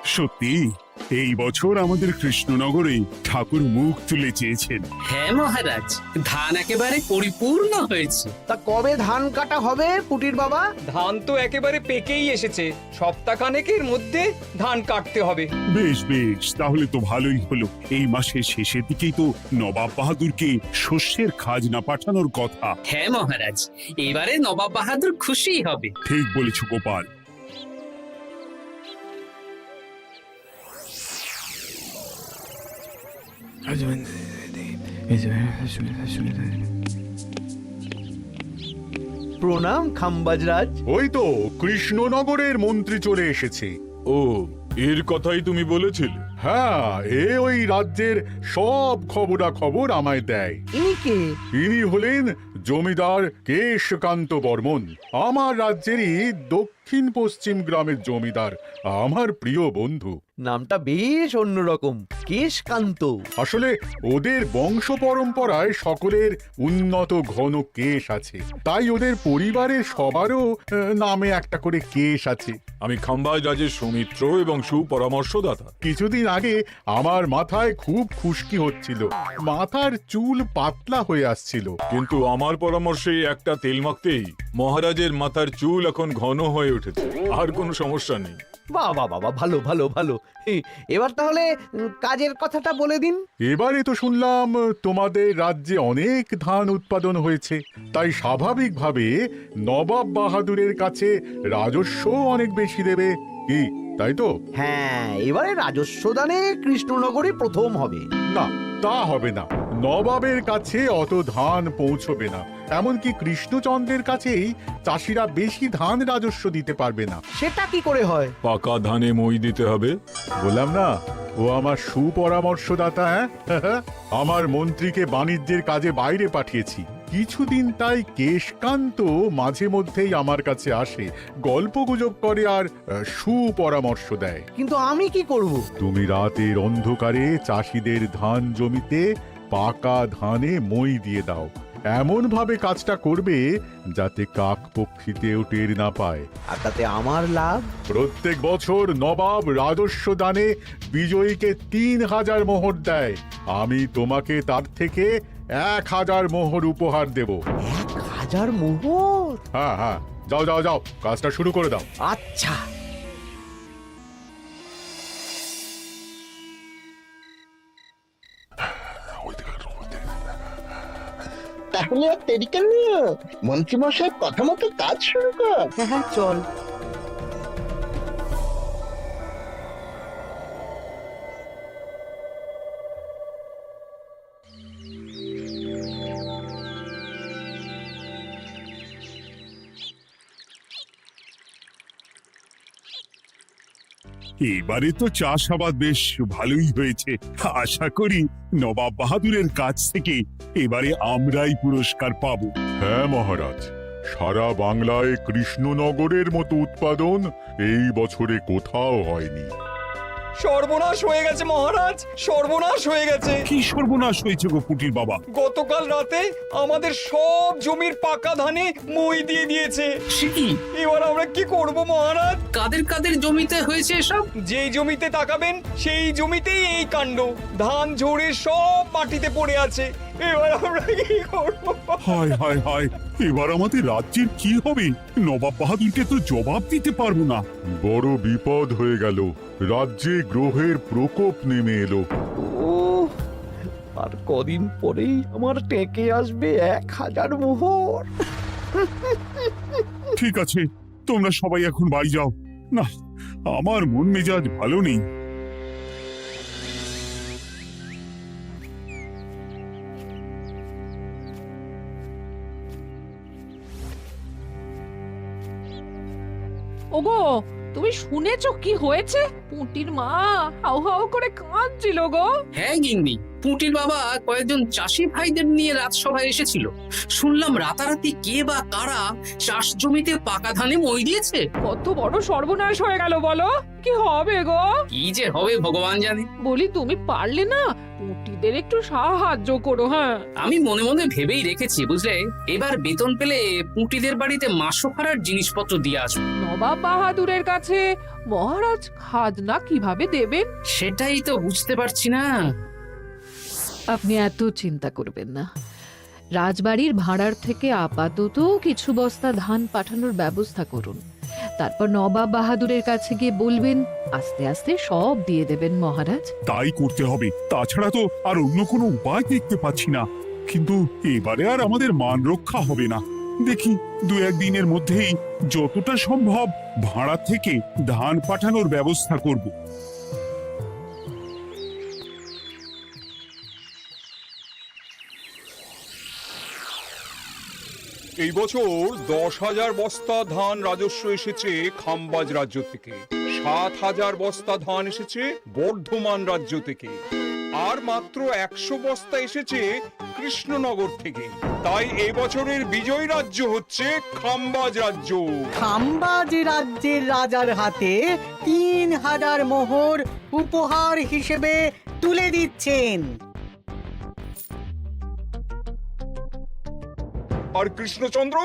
সত্যি এই বছর আমাদের কৃষ্ণনগরে ঠাকুর মুখ তুলে চেয়েছেন। হ্যাঁ মহারাজ, ধান একেবারে পরিপূর্ণ হয়েছে। তা কবে ধান কাটা হবে পুটির বাবা? ধান তো একেবারে পেকেই এসেছে, সপ্তাহখানেকের মধ্যে ধান কাটতে হবে। বেশ বেশ, তাহলে তো ভালোই হলো। এই মাসের শেষের দিকেই তো নবাব বাহাদুরকে শস্যের খাজনা পাঠানোর কথা। হ্যাঁ মহারাজ, এবারে নবাব বাহাদুর খুশি হবে। ঠিক বলেছ গোপাল। প্রণাম খাম্বাজরাজ। ওই তো কৃষ্ণনগরের মন্ত্রী চলে এসেছে। ও, এর কথাই তুমি বলেছিলে? হ্যাঁ, ওই রাজ্যের সব খবরাখবর আমায় দেয়। ইনি কে? ইনি হলেন জমিদার কেশকান্ত বর্মন, আমার রাজ্যেরই দক্ষিণ পশ্চিম গ্রামের জমিদার, আমার প্রিয় বন্ধু। নামটা বেশ অন্যরকম, কেশকান্ত। আসলে ওদের বংশ পরম্পরায় সকলের উন্নত ঘন কেশ আছে, তাই ওদের পরিবারের সবারও নামে একটা করে কেশ আছে। আমি খাম্বাজ রাজের সৌমিত্র এবং সুপরামর্শদাতা। কিছুদিন আগে আমার মাথায় খুব খুশকি হচ্ছিল, মাথার চুল পাতলা হয়ে আসছিল। কিন্তু আমার পরামর্শে একটা তেল মাখতেই মহারাজের মাথার চুল এখন ঘন হয়ে উঠেছে, আর কোনো সমস্যা নেই। বাবা বাবা, ভালো ভালো ভালো। এবার তাহলে কাজের কথাটা বলে দিন। এবারে তো শুনলাম তোমাদের রাজ্যে অনেক ধান উৎপাদন হয়েছে, তাই স্বাভাবিকভাবে নবাব বাহাদুরের কাছে রাজস্ব অনেক বেশি দেবে, কি তাই তো? হ্যাঁ, এবারে রাজস্ব দানে কৃষ্ণনগরই প্রথম হবে। না, তা হবে না। নবাবের কাছে অত ধান পৌঁছবে না, এমনকি কৃষ্ণচন্দ্রের কাছেই চাষিরা বেশি ধান রাজস্ব দিতে পারবে না। সেটা কি করে হয়? পাকা ধানে মই দিতে হবে। বললাম না, ও আমার সুপরামর্শদাতা। হ্যাঁ, আমার মন্ত্রীকে বাণিজ্যের কাজে বাইরে পাঠিয়েছি কিছুদিন, তাই কেশকান্ত মাঝে মধ্যেই আমার কাছে আসে, গল্পগুজব করে আর সুপরামর্শ দেয়। কিন্তু আমি কি করব? তুমি রাতের অন্ধকারে চাষিদের ধান জমিতে পাকা ধানে মই দিয়ে দাও, এমন ভাবে কাজটা করবে যাতে কাকপক্ষীতেও টের না পায়। আর তাতে আমার লাভ? প্রত্যেক বছর নবাব রাজস্ব দানে বিজয়ীকে ৩,০০০ মোহর দেয়, আমি তোমাকে তার থেকে ১,০০০ মোহর উপহার দেব। ১,০০০ মোহর? হ্যাঁ হ্যাঁ, যাও যাও যাও, কাজটা শুরু করে দাও। আচ্ছা। তাহলে আর দেরি কেন? মন্ত্রীমশাইয়ের কথা মতো কাজ শুরু কর। হ্যাঁ হ্যাঁ, চল। এবারে তো চাষাবাদ বেশ ভালোই হয়েছে। আশা করি নবাব বাহাদুরের কাছ থেকে এবারে আমরাই পুরস্কার পাবো। হ্যাঁ মহারাজ, সারা বাংলায় কৃষ্ণনগরের মতো উৎপাদন এই বছরে কোথাও হয়নি। সর্বনাশ হয়ে গেছে মহারাজ, সর্বনাশ হয়ে গেছে। কি সর্বনাশ হয়েছে গো পুটির বাবা? গতকাল রাতে আমাদের সব জমির পাকা ধানে মই দিয়ে দিয়েছে। সে কি? এবার আমরা কি করব মহারাজ? কাদের কাদের জমিতে হয়েছে এসব? যেই জমিতে তাকাবেন সেই জমিতেই এই কাণ্ড, ধান ঝরে সব মাটিতে পড়ে আছে। এবার আমরা কি করব? হায় হায় হায়, এবার আমাদের রাজ্যের কি হবে? নবাব বাহাদুরকে তো জবাব দিতে পারবো না। বড় বিপদ হয়ে গেল, রাজ্যে গ্রহের প্রকোপ নেমে এলো। ও, আর কদিন পরেই আমার টেকে আসবে ১,০০০ মোহর। ঠিক আছে, তোমরা সবাই এখন বাড়ি যাও। না, আমার মন মেজাজ ভালো নেই। ওগো, তুমি শুনেছো কি হয়েছে? পুঁটির মা হাউ হাউ করে কাঁদছিল গো। হ্যাঁ গিন্নি, পুটির বাবা কয়েকজন চাষি ভাইদের নিয়ে রাজসভায় এসেছিল। শুনলাম রাতারাতি কে বা কারা চাষ জমিতে পাকা ধানে মই দিয়েছে। কত বড় সর্বনাশ হয়ে গেল বলো, কি হবে গো? কি যে হবে ভগবান জানে। বলি তুমি পারলে না পুটিদের একটু সাহায্য করো। হ্যাঁ, আমি মনে মনে ভেবেই রেখেছি বুঝলে, এবার বেতন পেলে পুটিদের বাড়িতে মাসোহারার জিনিসপত্র দিয়ে আসবো। নবাব বাহাদুরের কাছে মহারাজ খাজনা কিভাবে দেবেন? সেটাই তো বুঝতে পারছি না। আপনি এত চিন্তা করবেন না। রাজবাড়ির ভাড়ার থেকে আপাতত কিছু বস্তা ধান পাঠানোর ব্যবস্থা করুন। তারপর নবাব বাহাদুরের কাছে গিয়ে বলবেন, আস্তে আস্তে সব দিয়ে দেবেন মহারাজ। তাই করতে হবে, তাছাড়া তো আর অন্য কোনো উপায় দেখতে পাচ্ছি না। কিন্তু এবারে আর আমাদের মান রক্ষা হবে না। দেখি 2-1 দিনের মধ্যেই যতটা সম্ভব ভাড়া থেকে ধান পাঠানোর ব্যবস্থা করব। এই বছর 10,000 বস্তা ধান রাজস্ব এসেছে খাম্বাজ রাজ্য থেকে, 7,000 বস্তা ধান এসেছে বর্ধমান রাজ্য থেকে, আর মাত্র 100 বস্তা এসেছে কৃষ্ণনগর থেকে। তাই এই বছরের বিজয়ী রাজ্য হচ্ছে খাম্বাজ রাজ্য। খাম্বাজ রাজ্যের রাজার হাতে 3,000 মোহর উপহার হিসেবে তুলে দিচ্ছেন। আর কৃষ্ণচন্দ্র,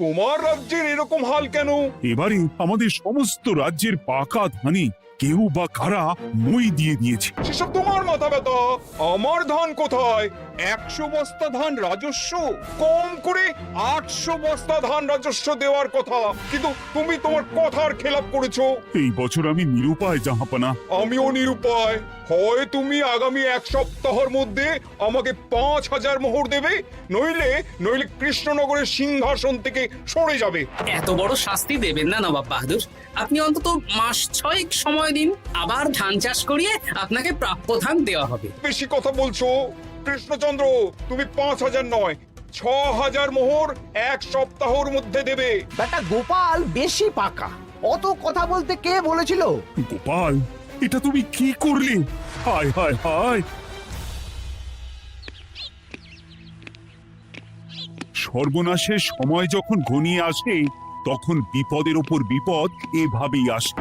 তোমার রাজ্যের এরকম হাল কেন? এবারে আমাদের সমস্ত রাজ্যের পাকা ধানে কেউ বা কারা মই দিয়ে দিয়েছে। সেসব তোমার মাথা ব্যথা। আমার ধান কোথায়? 100 বস্তা ধান রাজস্ব, কম করে 800 বস্তা ধান রাজস্ব দেওয়ার কথা, কিন্তু তুমি তোমার কথার খেলাপ করেছো। এই বছর আমি নিরুপায় জাহাপানা। আমিও নিরুপায়। হয় তুমি আগামী 1 সপ্তাহের মধ্যে আমাকে 5,000 মোহর দেবে, নইলে কৃষ্ণনগরের সিংহাসন থেকে সরে যাবে। এত বড় শাস্তি দেবেন না নবাব বাহাদুর। আপনি অন্তত মাস 6 সময় দিন, আবার ধান চাষ করিয়ে আপনাকে প্রাপ্য ধান দেওয়া হবে। বেশি কথা বলছো কৃষ্ণচন্দ্র। তুমি 5,000 নয়, 6,000 মোহর 1 সপ্তাহের মধ্যে দেবে। বেটা গোপাল বেশি পাকা, অত কথা বলতে কে বলেছিল? গোপাল, এটা তুমি কি করলে? হায় হায় হায়! সর্বনাশের সময় যখন ঘনিয়ে আসে তখন বিপদের ওপর বিপদ এভাবেই আসে।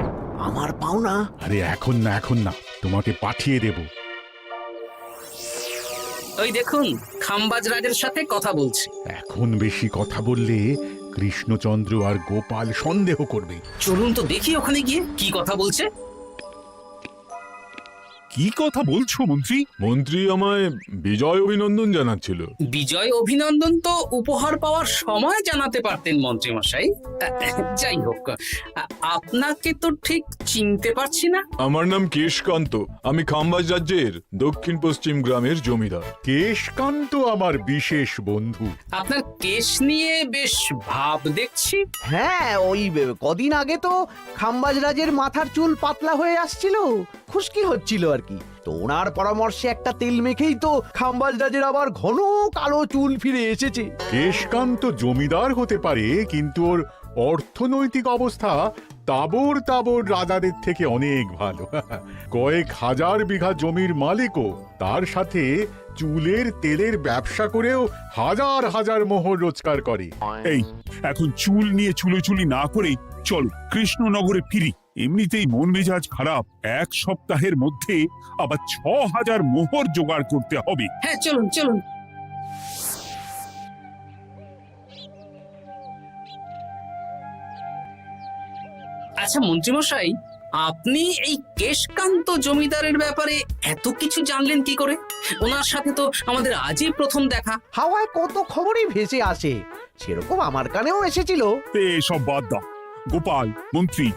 আমার পাওনা। আরে এখন না, তোমাকে পাঠিয়ে দেব। ওই দেখুন, খাম্বাজ রাজের সাথে কথা বলছে। এখন বেশি কথা বললে কৃষ্ণচন্দ্র আর গোপাল সন্দেহ করবে। চলুন তো দেখি ওখানে গিয়ে কি কথা বলছে। কি কথা বলছো মন্ত্রী? মন্ত্রী আমায় বিজয় অভিনন্দন জানাচ্ছিল। বিজয় অভিনন্দন তো উপহার পাওয়ার সময় জানাতে পারতেন মন্ত্রী মশাই। যাই হোক, আপনাকে তো ঠিক চিনতে পারছি না। আমার নাম কেশকান্ত, আমি খাম্বাজ রাজ্যের দক্ষিণ পশ্চিম গ্রামের জমিদার। কেশকান্ত আমার বিশেষ বন্ধু। আপনার কেশ নিয়ে বেশ ভাব দেখছি। হ্যাঁ, ওই কদিন আগে তো খাম্বাজ রাজের মাথার চুল পাতলা হয়ে আসছিল, খুশকি হচ্ছিল আর কি। তো ওনার পরামর্শে একটা তেল মেখেই তো খাম্বাজ রাজের আবার ঘন কালো চুল ফিরে এসেছে। কেশকান্ত জমিদার হতে পারে, কিন্তু ওর অর্থনৈতিক অবস্থা তাবর রাজাদের থেকে অনেক ভালো। কয়েক হাজার বিঘা জমির মালিকও, তার সাথে চুলের তেলের ব্যবসা করেও হাজার হাজার মোহর রোজগার করে। এই, এখন চুল নিয়ে চুলোচুলি না করে চলো কৃষ্ণনগরে ফিরি। এমনিতেই মন মেজাজ খারাপ, 1 সপ্তাহের মধ্যে আবার 6,000 মোহর জোগাড় করতে হবে। হ্যাঁ, চলুন চলুন। আচ্ছা মন্ত্রীমশাই, আপনি এই কেশকান্ত জমিদারের ব্যাপারে এত কিছু জানলেন কি করে? ওনার সাথে তো আমাদের আজই প্রথম দেখা। হাওয়ায় কত খবরই ভেসে আসে, সেরকম আমার কানেও এসেছিল। এসব বাদ দাও। গোপাল, মন্ত্রী,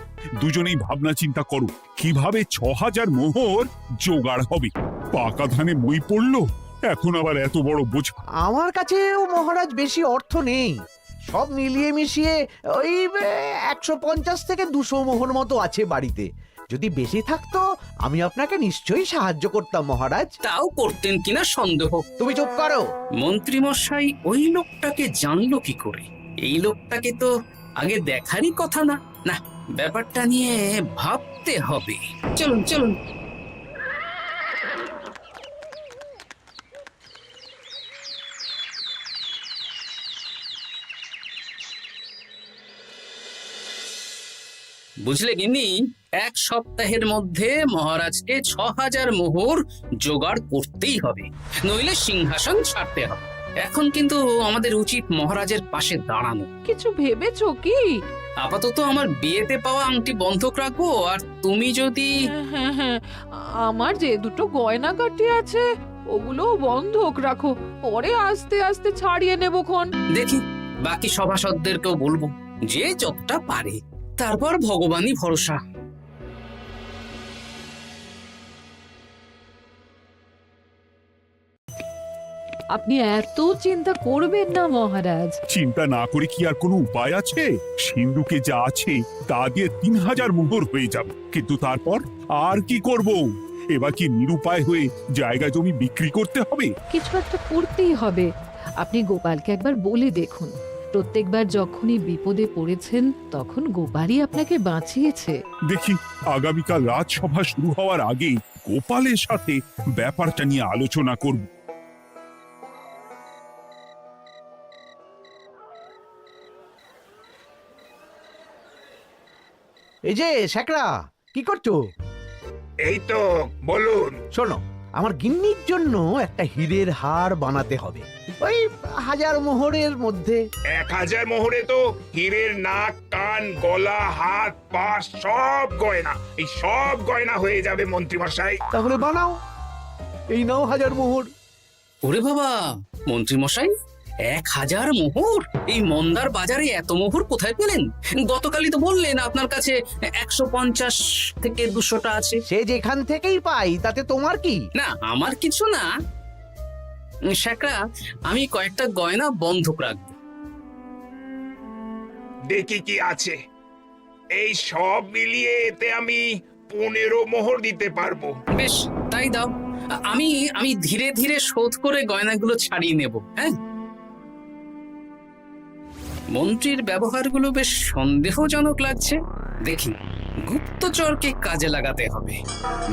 দুজনেই ভাবনা চিন্তা করো কিভাবে 6,000 মোহর জোগাড় হবে। পাকা ধানে মই পড়লো, এখন আবার এত বড় বোঝা। আমার কাছেও মহারাজ বেশি অর্থ নেই, সব মিলিয়ে মিশিয়ে ওই 150 থেকে 200 মোহর মতো আছে বাড়িতে। যদি বেশি থাকতো আমি আপনাকে নিশ্চয়ই সাহায্য করতাম মহারাজ। তাও করতেন কিনা সন্দেহ। তুমি চুপ করো। মন্ত্রীমশাই ওই লোকটাকে জানলো কি করে? এই লোকটাকে তো আগে দেখারই কথা না। না, ব্যাপারটা নিয়ে ভাবতে হবে। চলুন চলুন। বুঝলে গিন্নি, 1 সপ্তাহের মধ্যে মহারাজকে 6000 মোহর জোগাড় করতেই হবে, নইলে সিংহাসন ছাড়তে হবে। এখন কিন্তু আমাদের উচিত মহারাজের পাশে দাঁড়ানো। কিছু ভেবেছো কি? আপাতত আমার বিয়েতে পাওয়া আংটি বন্ধক রাখবো, আর তুমি যদি হ্যাঁ হ্যাঁ, আমার যে দুটো গয়নাগাটি আছে ওগুলো বন্ধক রাখো, পরে আস্তে আস্তে ছাড়িয়ে নেবো খন। দেখি বাকি সভাসদদেরকেও বলবো, যে যতটা পারে, তারপর ভগবানই ভরসা। আপনি এত চিন্তা করবেন না মহারাজ। চিন্তা না করে কি আর কোনো উপায় আছে? সিন্ধুকে যা আছে তা দিয়ে 3000 মোহর হয়ে যাবে, কিন্তু তারপর আর কি করব? এবার কি নিরুপায় হয়ে জায়গা জমি বিক্রি করতে হবে? কিছু একটা করতেই হবে। আপনি গোপালকে একবার বলে দেখুন, প্রত্যেকবার যখনই বিপদে পড়েছেন তখন গোপালই আপনাকে বাঁচিয়েছে। দেখি আগামীকাল রাজসভা শুরু হওয়ার আগে গোপালের সাথে ব্যাপারটা নিয়ে আলোচনা করব। এই যে শ্যাকরা, কি করছো? এই তো, বলুন। শোনো, আমার গিন্নির জন্য একটা হীরের হার বানাতে হবে, ওই 1000 মোহরের মধ্যে। 1000 মোহরে তো হীরের নাক, কান, গলা, হাত, পা সব গয়না, এই সব গয়না হয়ে যাবে মন্ত্রীমশাই। তাহলে বানাও, এই নাও 1000 মোহর। ওরে বাবা, মন্ত্রী মশাই, 1000 মোহর! এই মন্দার বাজারে এত মোহর কোথায় পেলেন? গতকালই তো বললেন আপনার কাছে 150 থেকে 200টা আছে। সে যেখান থেকেই পাই, তাতে তোমার কি? না, আমার কিছু না। শ্যাকরা, আমি কয়েকটা গয়না বন্ধক রাখবো। দেখি কি আছে। এই সব মিলিয়ে এতে আমি 15 মোহর দিতে পারবো। বেশ, তাই দাও। আমি ধীরে ধীরে শোধ করে গয়নাগুলো ছাড়িয়ে নেব। হ্যাঁ, মন্ত্রীর ব্যবহারগুলো বেশ সন্দেহজনক লাগছে। দেখি, গুপ্তচরকে কাজে লাগাতে হবে,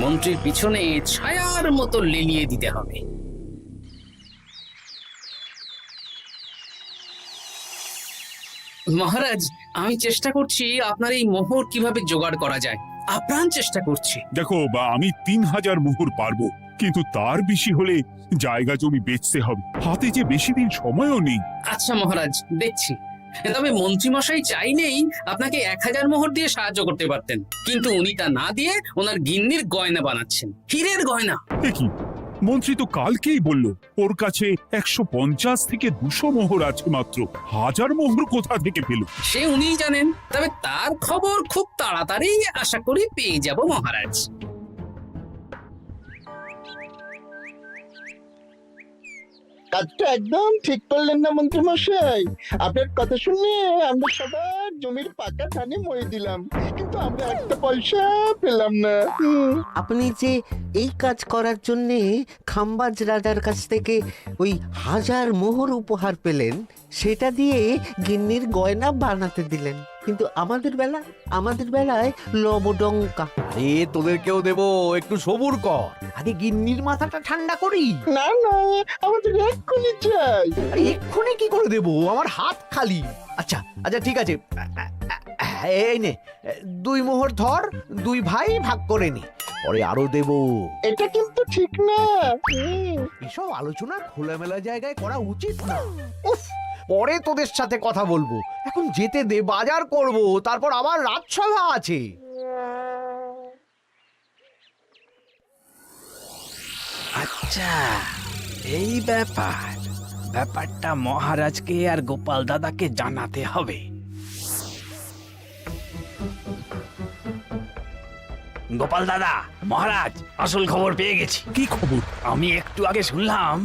মন্ত্রীর পিছনে ছায়ার মতো লেলিয়ে দিতে হবে। মহারাজ, আমি চেষ্টা করছি আপনার এই মোহর কিভাবে জোগাড় করা যায়, আপ্রাণ চেষ্টা করছি। দেখো, আমি 3000 মোহর পারবো, কিন্তু তার বেশি হলে জায়গা জমি বেচতে হবে, হাতে যে বেশি দিন সময়ও নেই। আচ্ছা মহারাজ, দেখছি। তবে মন্ত্রীমশাই চাইলেই আপনাকে 1000 মোহর দিয়ে সাহায্য করতে পারতেন, কিন্তু উনি তা না দিয়ে ওনার গিন্নির গয়না বানাচ্ছেন, হীরের গয়না। দেখি, মন্ত্রী তো কালকেই বলল ওর কাছে 150 থেকে 200 মোহর আছে মাত্র। 1000 মোহর কোথা থেকে পেল? সে উনিই জানেন, তবে তার খবর খুব তাড়াতাড়ি আশা করি পেয়ে যাব মহারাজ। কাজটা একদম ঠিক করলেন না মন্ত্রী মশাই? আপনার কথা শুনে আমরা সবার জমির পাকা ধানে মই দিলাম, কিন্তু আমরা একটা পয়সা পেলাম না। আপনি যে এই কাজ করার জন্য খাম্বাজ রাজার কাছ থেকে ওই 1000 মোহর উপহার পেলেন, সেটা দিয়ে গিন্নির গয়না বানাতে দিলেন, কিন্তু আমাদের বেলায় লবডঙ্কা। আরে তোদেরকেও দেবো, একটু সবুর কর, আগে গিন্নির মাথাটা ঠান্ডা করি। না না, আমাদের এক্ষুনি চাই। আরে এক্ষুনি কি করে দেবো, আমার হাত খালি। আচ্ছা আচ্ছা, ঠিক আছে, এই নে 2 মোহর ধর, 2 ভাই ভাগ করে নি, পরে আরো দেবো। এটা কিন্তু ঠিক না। এসব আলোচনা খোলামেলা জায়গায় করা উচিত না। উফ, পরে তোদের সাথে কথা বলবো, এখন যেতে দে, বাজার করব, তারপর আবার রাজসভা আছে। আচ্ছা, এই ব্যাপারটা মহারাজকে আর গোপাল দাদাকে জানাতে হবে। গোপাল দাদা, মহারাজ আসল খবর পেয়ে গেছি। কি খবর? আমি একটু আগে শুনলাম।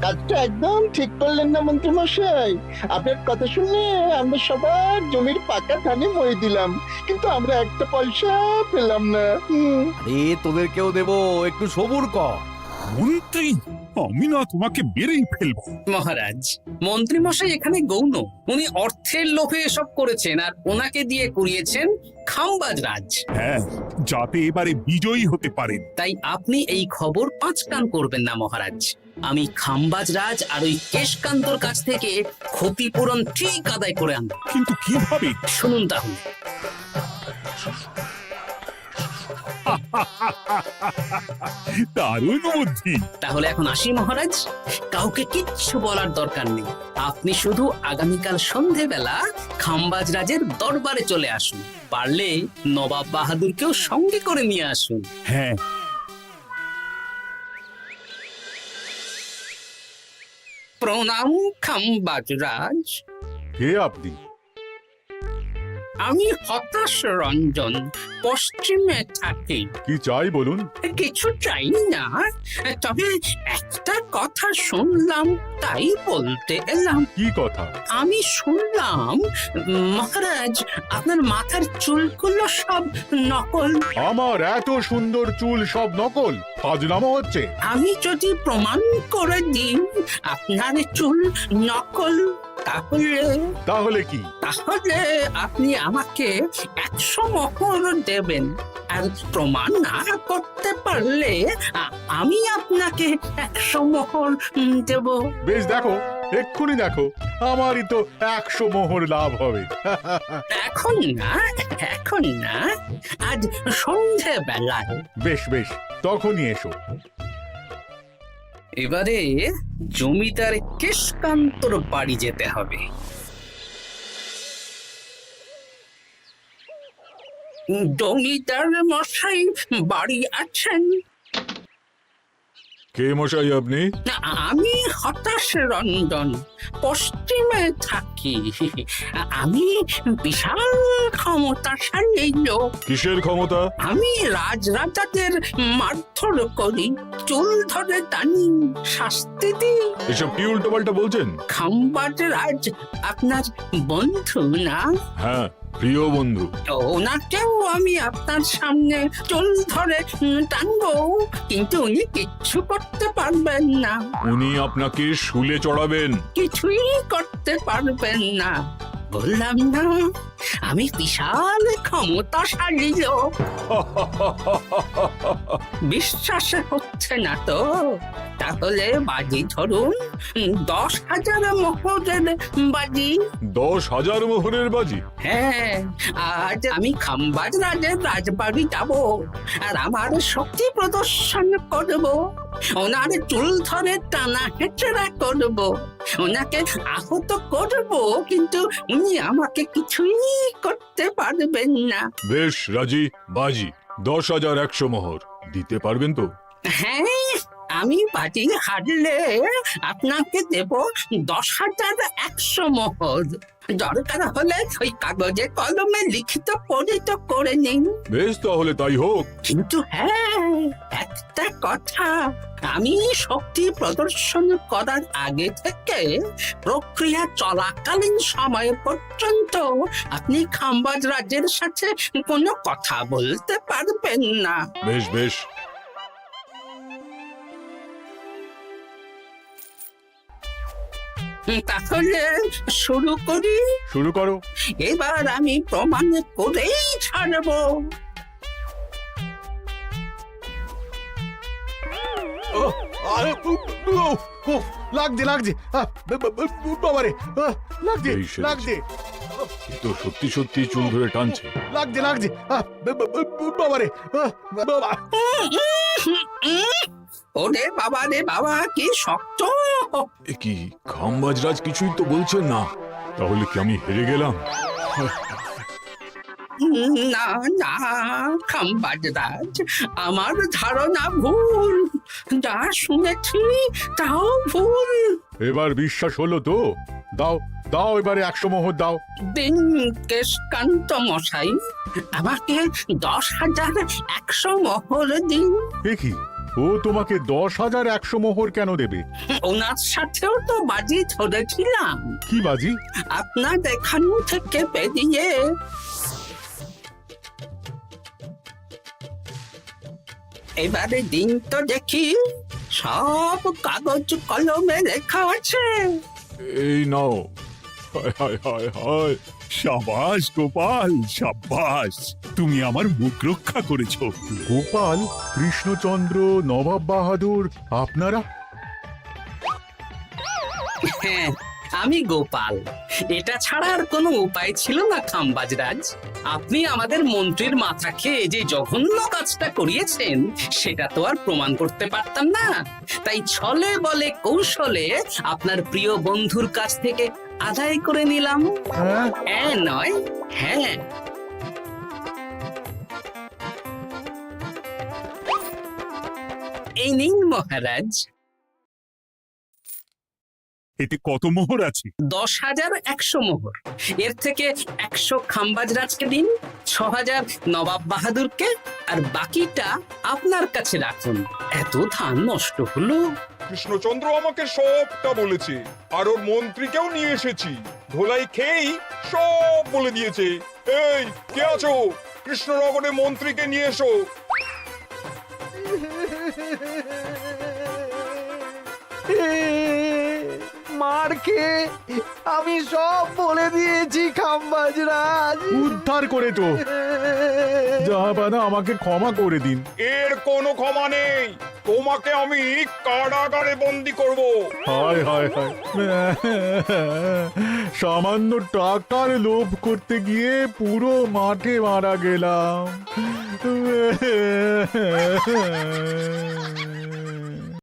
কাজটা একদম ঠিক করলেন না মন্ত্রী মশাই? আপনার কথা শুনে আমরা সবার জমির পাকা ধানে মই দিলাম, কিন্তু আমরা একটা পয়সা পেলাম না। আরে তোদেরকেও দেবো, একটু সবুর কর। মন্ত্রী, আমি না তোমাকে বেরেই ফেলবো। মহারাজ, মন্ত্রী মশাই এখানে গৌণ, উনি অর্থের লোভে এসব করেছেন, আর ওনাকে দিয়ে করিয়েছেন খাম্বাজ রাজ। হ্যাঁ, যাতে এবারে বিজয়ী হতে পারেন। তাই আপনি এই খবর 5 কান করবেন না মহারাজ। আমি খাম্বাজ রাজ আর ওই কেশকান্তর কাছ থেকে ক্ষতিপূরণ ঠিক আদায় করে আনব। কিন্তু কিভাবে? শুনুন তাহলে। দারুণ বুদ্ধি। তাহলে এখন আসি মহারাজ, কাউকে কিচ্ছু বলার দরকার নেই। আপনি শুধু আগামীকাল সন্ধেবেলা খাম্বাজ রাজের দরবারে চলে আসুন, পারলে নবাব বাহাদুরকেও সঙ্গে করে নিয়ে আসুন। হ্যাঁ, প্রণাম খাম্বাজ রাজ। কে আপনি? আমি হতাশ রঞ্জন, পশ্চিমে থাকি। কি চাই বলুন? কিছু চাই না, তবে একটা কথা শুনলাম তাই বলতে এলাম। কি কথা? আমি শুনলাম মহারাজ আপনার মাথার চুলগুলো সব নকল। আমার এত সুন্দর চুল সব নকল? ফাজলামো হচ্ছে। আমি যদি প্রমাণ করে দিই আপনার চুল নকল, তাহলে কি? তাহলে আপনি আমাকে 100 মোহর দেবেন, আর প্রমাণ না করতে পারলে আমি আপনাকে 100 মোহর দেব। বেশ, দেখো, এক্ষুনি দেখো, আমারই তো 100 মোহর লাভ হবে। এখন না, এখন না, আজ সন্ধেবেলায়। বেশ বেশ, তখনই এসো। এবারে জমিদার কেশকান্তর বাড়ি যেতে হবে। জমিদার মশাই বাড়ি আছেন? কে মশাই আপনি? না, আমি হতাশ রঞ্জন, পশ্চিমে থাকি। আমি বিশাল ক্ষমতাশালী লোক। কিসের ক্ষমতা? আমি রাজরাজাদের মারধর করি, চুল ধরে টানি, শাস্তি দিই। এসব কি উল্টো পাল্টা বলছেন? খাম্বাজ রাজ আপনার বন্ধু না? হ্যাঁ, প্রিয় বন্ধু। ওনাকেও আমি আপনার সামনে চুল ধরে টানবো, কিন্তু উনি কিচ্ছু করতে পারবেন না। উনি আপনাকে শুলে চড়াবেন। কিছুই করতে পারবেন না, বললাম না আমি বিশাল ক্ষমতাশালী লোক। বিশ্বাস হচ্ছে না তো? তাহলে বাজি ধরুন, 10,000 মোহরের বাজি। 10,000 মোহরের বাজি? হ্যাঁ, আজ আমি খাম্বাজ রাজের রাজবাড়ি যাব, আর আমার শক্তি প্রদর্শন করব। ওনার চুল ধরে টানা হেঁচড়া করব, ওনাকে আহত করব, কিন্তু উনি আমাকে কিছুই করতে পারবেন না। বেশ, রাজি। বাজি 10,100 মোহর দিতে পারবেন তো? হ্যাঁ, আমি বাজি হারলে আপনাকে দেব 10,100 মোহর। দরকার হলে ওই কাগজে কলমে লিখিত পরিত করে নিন। বেশ, তাহলে তাই হোক। কিন্তু হ্যাঁ, একটা কথা, আমি শক্তি প্রদর্শন করার আগে থেকে প্রক্রিয়া চলাকালীন সময় পর্যন্ত আপনি খাম্বাজ রাজের সাথে কোনো কথা বলতে পারবেন না। বেশ বেশ। তাহলে শুরু করি। শুরু করো। এবার আমি প্রমাণ করেই ছাড়বো। লাগছে লাগছে, বাবারে, লাগছে এই সেরেছে। লাগছে এ তো সত্যি সত্যি চুল ধরে টানছে। লাগছে লাগছে, বাবারে, বাবা। ওরে বাবা রে বাবা, কি শক্ত! এ কি, খাম্বাজরাজ কিছুই তো বলছেন না? তাহলে কি আমি হেরে গেলাম? না না খাম্বাজ রাজ, আমার ধারণা ভুল, যা শুনেছি তাও ভুল। এবার বিশ্বাস হলো তো? দাও দাও, এবারে 100 মোহর দাও। দিন কেশকান্ত মশাই, আমাকে 10,100 মোহর দিন। এ কি, ও তোমাকে 10,100 মোহর কেন দেবে? ওনার সাথেও তো বাজি ধরেছিলাম। কি বাজি? আপনার এখান থেকে বেরিয়ে এবারে দিন তো দেখি, সব কাগজ কলমে লেখা আছে। এই নাও। হায় হায় হায় হায়। সাবাস গোপাল, সাবাস, তুমি আমার মুখ রক্ষা করেছো। গোপাল, কৃষ্ণচন্দ্র, নবাব বাহাদুর, আপনারা? হ্যাঁ, আমি গোপাল। এটা ছাড়া আর কোনো উপায় ছিল না খাম্বাজরাজ। আপনি আমাদের মন্ত্রীর মাথা খেয়ে যে জঘন্য কাজটা করিয়েছেন সেটা তো আর প্রমাণ করতে পারতাম না, তাই ছলে বলে কৌশলে আপনার প্রিয় বন্ধুর কাছ থেকে আদায় করে নিলাম। হ্যাঁ নয়, হ্যাঁ। এই নিন মহারাজ। এতে কত মোহর আছে? 10,100 মোহর। এর থেকে 100 খাম্বাজরাজকে দিন, 6,000 নবাব বাহাদুরকে, আর বাকিটা আপনার কাছে রাখুন। এত ধান নষ্ট হলো। কৃষ্ণচন্দ্র আমাকে সবটা বলেছে, আর ওর মন্ত্রীকেও নিয়ে এসেছি। ধোলাই খেয়েই সব বলে দিয়েছে। এই কে আছো? কৃষ্ণনগরের মন্ত্রীকে নিয়ে এসো। মার খেয়ে আমি সব বলে দিয়েছি খাম্বাজরাজ। উদ্ধার করে তো জাহাপানা, আমাকে ক্ষমা করে দিন। এর কোনো ক্ষমা নেই, তোমাকে আমি কারাগারে বন্দি করব। হায় হায় হায়, সামান্য টাকার লোভ করতে গিয়ে পুরো মাঠে মারা গেলাম।